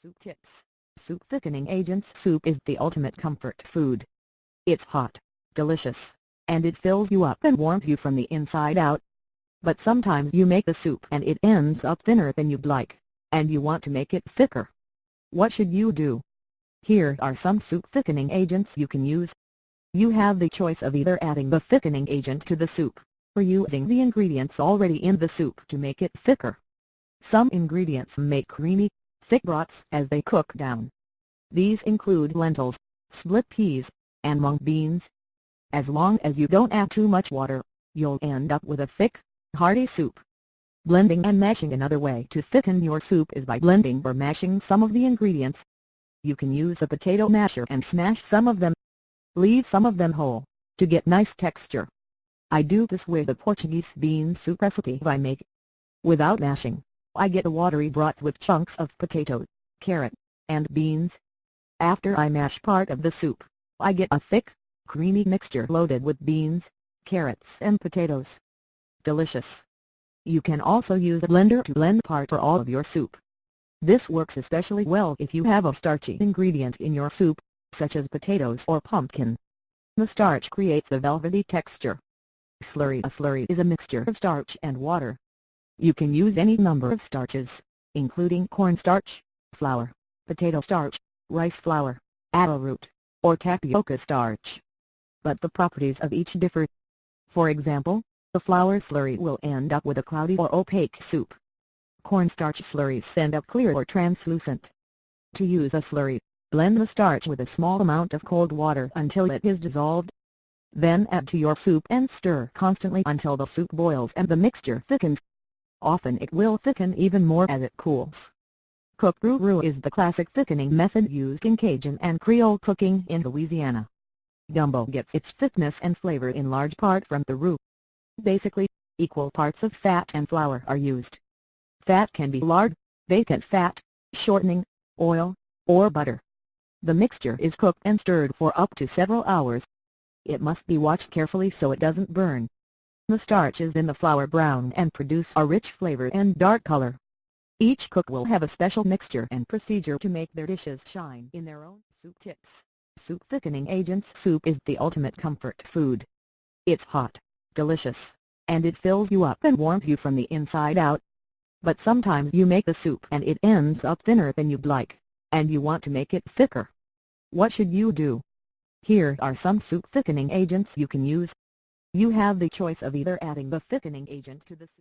Soup tips. Soup thickening agents. Soup is the ultimate comfort food. It's hot, delicious, and it fills you up and warms you from the inside out. But sometimes you make the soup and it ends up thinner than you'd like, and you want to make it thicker. What should you do? Here are some soup thickening agents you can use. You have the choice of either adding the thickening agent to the soup, or using the ingredients already in the soup to make it thicker. Some ingredients make creamy, thick broths as they cook down. These include lentils, split peas, and mung beans. As long as you don't add too much water, you'll end up with a thick, hearty soup. Blending and mashing. Another way to thicken your soup is by blending or mashing some of the ingredients. You can use a potato masher and smash some of them. Leave some of them whole, to get nice texture. I do this with the Portuguese bean soup recipe I make. Without mashing, I get a watery broth with chunks of potato, carrot, and beans. After I mash part of the soup, I get a thick, creamy mixture loaded with beans, carrots and potatoes. Delicious. You can also use a blender to blend part or all of your soup. This works especially well if you have a starchy ingredient in your soup, such as potatoes or pumpkin. The starch creates a velvety texture. Slurry. A slurry is a mixture of starch and water. You can use any number of starches, including cornstarch, flour, potato starch, rice flour, arrowroot, or tapioca starch. But the properties of each differ. For example, the flour slurry will end up with a cloudy or opaque soup. Cornstarch slurries end up clear or translucent. To use a slurry, blend the starch with a small amount of cold water until it is dissolved. Then add to your soup and stir constantly until the soup boils and the mixture thickens. Often it will thicken even more as it cools. Cook-roux is the classic thickening method used in Cajun and Creole cooking in Louisiana. Gumbo gets its thickness and flavor in large part from the roux. Basically, equal parts of fat and flour are used. Fat can be lard, bacon fat, shortening, oil, or butter. The mixture is cooked and stirred for up to several hours. It must be watched carefully so it doesn't burn. The starches in the flour brown and produce a rich flavor and dark color. Each cook will have a special mixture and procedure to make their dishes shine in their own. Soup tips. Soup thickening agents. Soup is the ultimate comfort food. It's hot, delicious, and it fills you up and warms you from the inside out. But sometimes you make the soup and it ends up thinner than you'd like, and you want to make it thicker. What should you do? Here are some soup thickening agents you can use. You have the choice of either adding the thickening agent to the soup